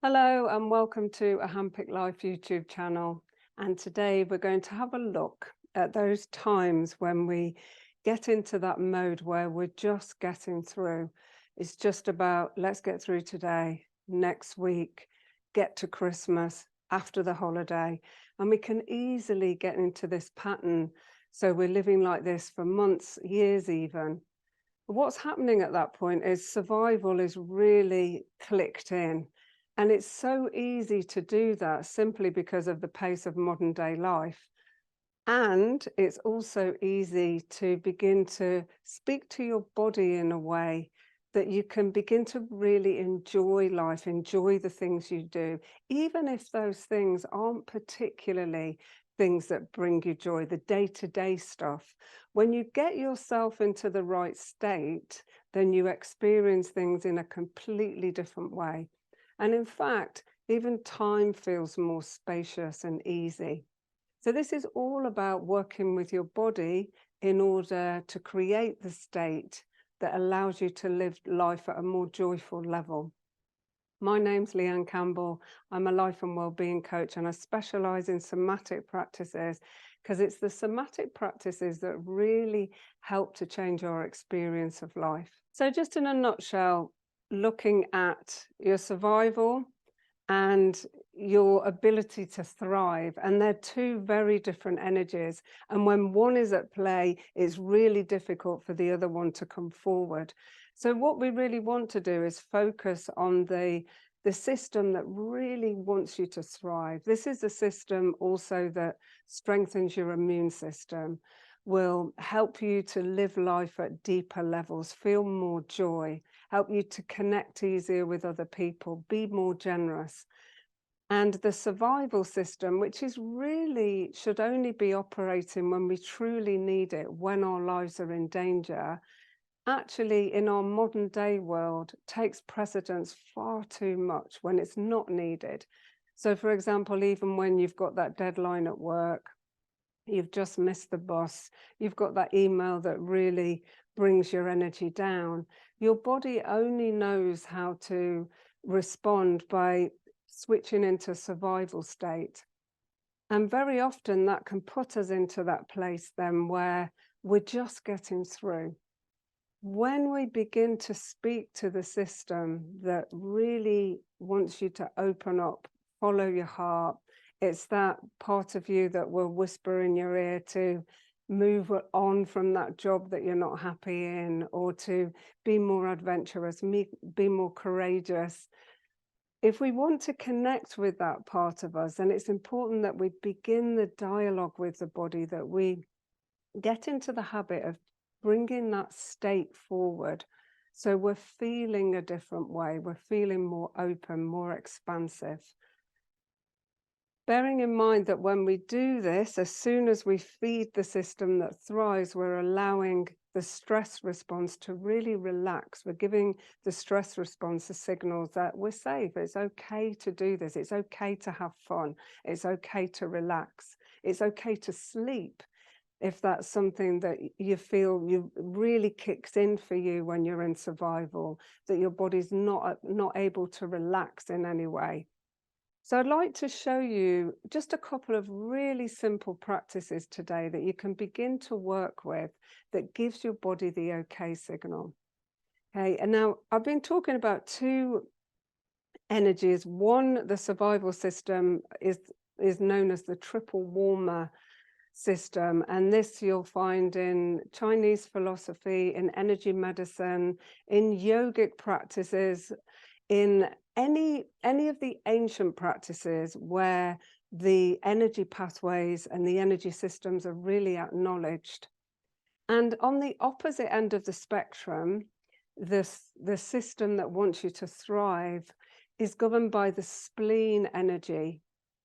Hello and welcome to a Handpicked Life YouTube channel. And today we're going to have a look at those times when we get into that mode where we're just getting through. It's just about let's get through today, next week, get to Christmas, after the holiday. And we can easily get into this pattern. So we're living like this for months, years even. What's happening at that point is survival is really clicked in. And it's so easy to do that simply because of the pace of modern day life. And it's also easy to begin to speak to your body in a way that you can begin to really enjoy life, enjoy the things you do, even if those things aren't particularly things that bring you joy, the day-to-day stuff. When you get yourself into the right state, then you experience things in a completely different way. And in fact, even time feels more spacious and easy. So this is all about working with your body in order to create the state that allows you to live life at a more joyful level. My name's Leanne Campbell. I'm a life and wellbeing coach, and I specialize in somatic practices because it's the somatic practices that really help to change our experience of life. So just in a nutshell, looking at your survival and your ability to thrive. And they're two very different energies. And when one is at play, it's really difficult for the other one to come forward. So what we really want to do is focus on the system that really wants you to thrive. This is a system also that strengthens your immune system, will help you to live life at deeper levels, feel more joy, help you to connect easier with other people, be more generous. And the survival system, which is really should only be operating when we truly need it, when our lives are in danger, actually in our modern day world takes precedence far too much when it's not needed. So for example, even when you've got that deadline at work, you've just missed the bus, you've got that email that really brings your energy down, your body only knows how to respond by switching into survival state. And very often that can put us into that place then where we're just getting through. When we begin to speak to the system that really wants you to open up, follow your heart, it's that part of you that will whisper in your ear to move on from that job that you're not happy in, or to be more adventurous, be more courageous. If we want to connect with that part of us, then it's important that we begin the dialogue with the body, that we get into the habit of bringing that state forward. So we're feeling a different way, we're feeling more open, more expansive. Bearing in mind that when we do this, as soon as we feed the system that thrives, we're allowing the stress response to really relax. We're giving the stress response a signal that we're safe. It's okay to do this. It's okay to have fun. It's okay to relax. It's okay to sleep. If that's something that you feel you really kicks in for you when you're in survival, that your body's not able to relax in any way. So I'd like to show you just a couple of really simple practices today that you can begin to work with that gives your body the okay signal. Okay, and now I've been talking about two energies. One, the survival system is known as the triple warmer system, and this you'll find in Chinese philosophy, in energy medicine, in yogic practices, in any of the ancient practices where the energy pathways and the energy systems are really acknowledged. And on the opposite end of the spectrum, the system that wants you to thrive is governed by the spleen energy.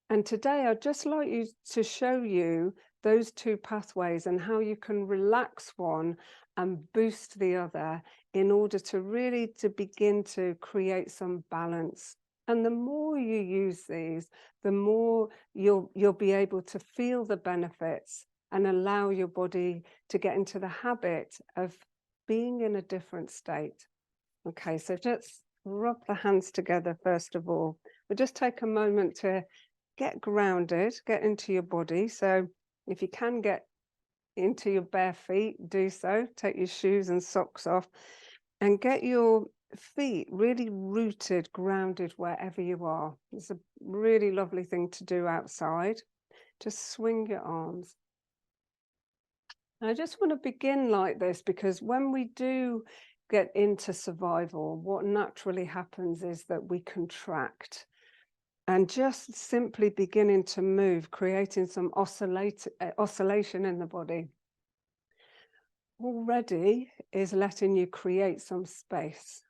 And today I'd just like you to show you those two pathways and how you can relax one and boost the other in order to really begin to create some balance. And the more you use these, the more you'll be able to feel the benefits and allow your body to get into the habit of being in a different state. Okay, so rub the hands together first of all. But just take a moment to get grounded, get into your body. So if you can get into your bare feet, do so. Take your shoes and socks off and get your feet really rooted, grounded wherever you are. It's a really lovely thing to do outside. Just swing your arms. I just want to begin like this because when we do get into survival, what naturally happens is that we contract and just simply beginning to move, creating some oscillation in the body already is letting you create some space,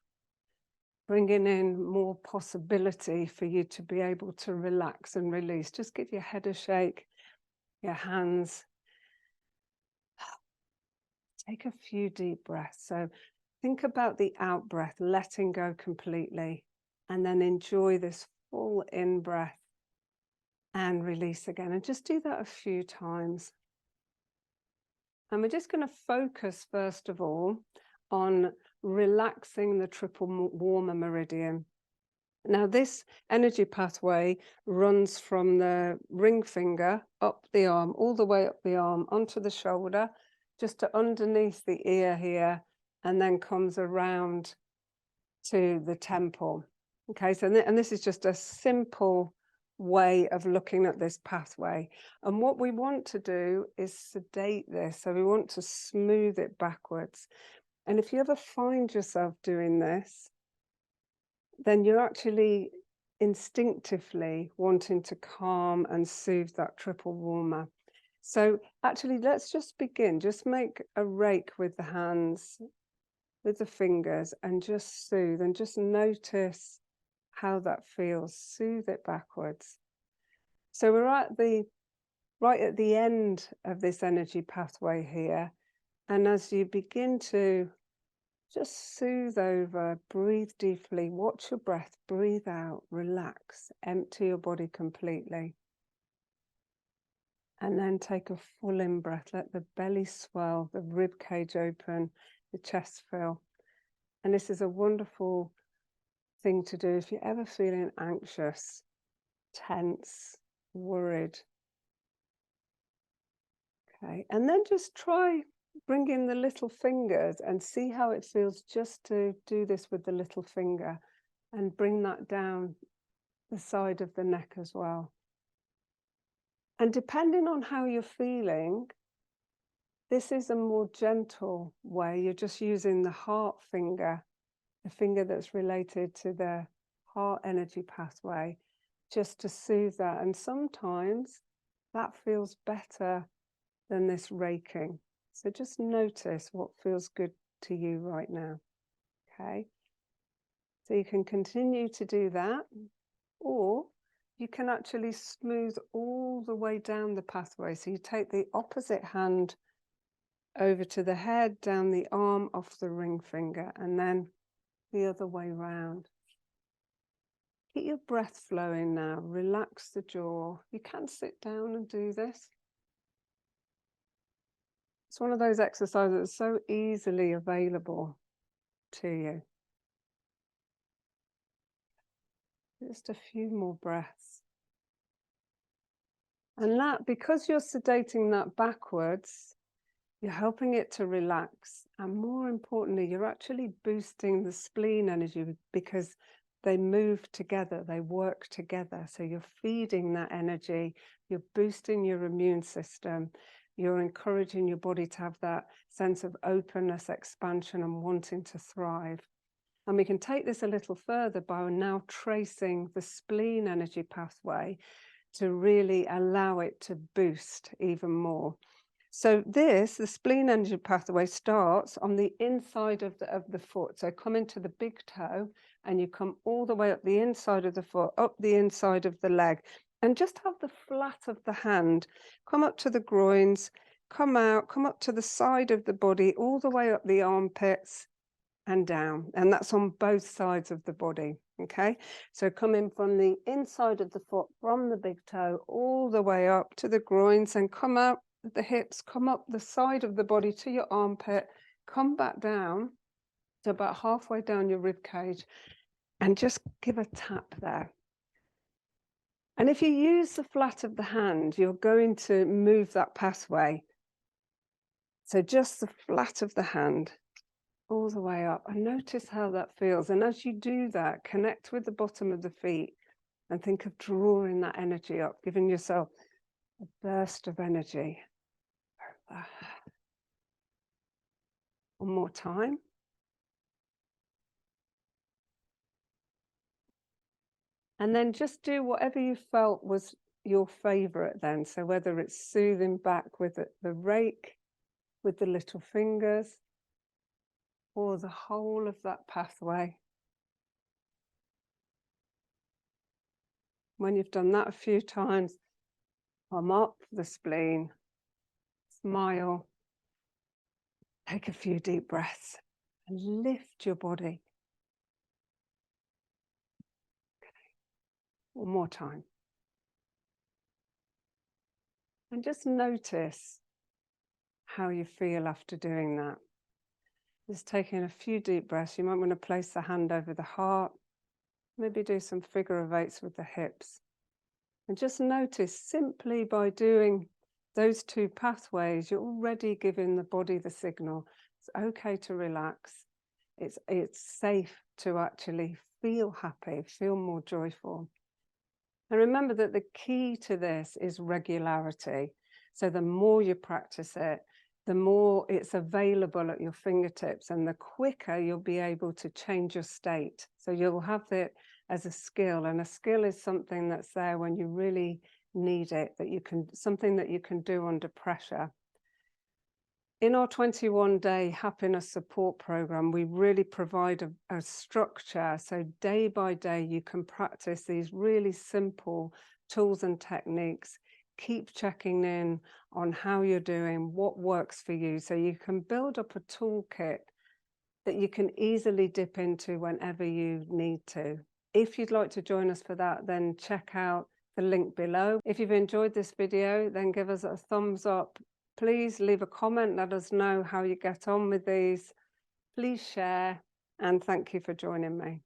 bringing in more possibility for you to be able to relax and release. Just give your head a shake, your hands. Take a few deep breaths. So think about the out breath, letting go completely, and then enjoy this full in breath and release again. And just do that a few times. And we're just going to focus, first of all, on relaxing the triple warmer meridian. Now, this energy pathway runs from the ring finger up the arm, all the way up the arm, onto the shoulder, just to underneath the ear here, and then comes around to the temple. Okay, so and this is just a simple way of looking at this pathway. And what we want to do is sedate this. So we want to smooth it backwards. And if you ever find yourself doing this, then you're actually instinctively wanting to calm and soothe that triple warmer. So actually, let's just begin. Just make a rake with the hands, with the fingers, and just soothe and just notice how that feels. Soothe it backwards. So we're right at the end of this energy pathway here. And as you begin to just soothe over, breathe deeply, watch your breath, breathe out, relax, empty your body completely. And then take a full in breath, let the belly swell, the rib cage open, the chest fill. And this is a wonderful thing to do if you're ever feeling anxious, tense, worried. Okay, and then just try bringing the little fingers and see how it feels just to do this with the little finger and bring that down the side of the neck as well. And depending on how you're feeling, this is a more gentle way. You're just using the heart finger, the finger that's related to the heart energy pathway, just to soothe that. And sometimes that feels better than this raking. So just notice what feels good to you right now. Okay. So you can continue to do that, or you can actually smooth all the way down the pathway. So you take the opposite hand over to the head, down the arm, off the ring finger, and then the other way round. Keep your breath flowing now. Relax the jaw. You can sit down and do this. It's one of those exercises that's so easily available to you. Just a few more breaths. And that, because you're sedating that backwards, you're helping it to relax. And more importantly, you're actually boosting the spleen energy because they move together, they work together. So you're feeding that energy, you're boosting your immune system, you're encouraging your body to have that sense of openness, expansion, and wanting to thrive. And we can take this a little further by now tracing the spleen energy pathway to really allow it to boost even more. So the spleen energy pathway starts on the inside of the foot. So come into the big toe and you come all the way up the inside of the foot, up the inside of the leg, and just have the flat of the hand come up to the groins, come out, come up to the side of the body, all the way up the armpits and down. And that's on both sides of the body. Okay, so coming from the inside of the foot, from the big toe, all the way up to the groins, and come out the hips, come up the side of the body to your armpit, come back down to about halfway down your rib cage, and just give a tap there. And if you use the flat of the hand, you're going to move that pathway. So just the flat of the hand all the way up, and notice how that feels. And as you do that, connect with the bottom of the feet and think of drawing that energy up, giving yourself a burst of energy. One more time. And then just do whatever you felt was your favorite then. So whether it's soothing back with the rake, with the little fingers, or the whole of that pathway. When you've done that a few times, come up the spleen, smile, take a few deep breaths, and lift your body. One more time. And just notice how you feel after doing that. Just taking a few deep breaths. You might want to place the hand over the heart, maybe do some figure of eights with the hips. And just notice, simply by doing those two pathways, you're already giving the body the signal. It's okay to relax. It's safe to actually feel happy, feel more joyful. And remember that the key to this is regularity. So the more you practice it, the more it's available at your fingertips, and the quicker you'll be able to change your state. So you'll have it as a skill, and a skill is something that's there when you really need it, something that you can do under pressure. In our 21-day happiness support program, we really provide a structure. So day by day, you can practice these really simple tools and techniques. Keep checking in on how you're doing, what works for you. So you can build up a toolkit that you can easily dip into whenever you need to. If you'd like to join us for that, then check out the link below. If you've enjoyed this video, then give us a thumbs up. Please leave a comment, let us know how you get on with these. Please share, and thank you for joining me.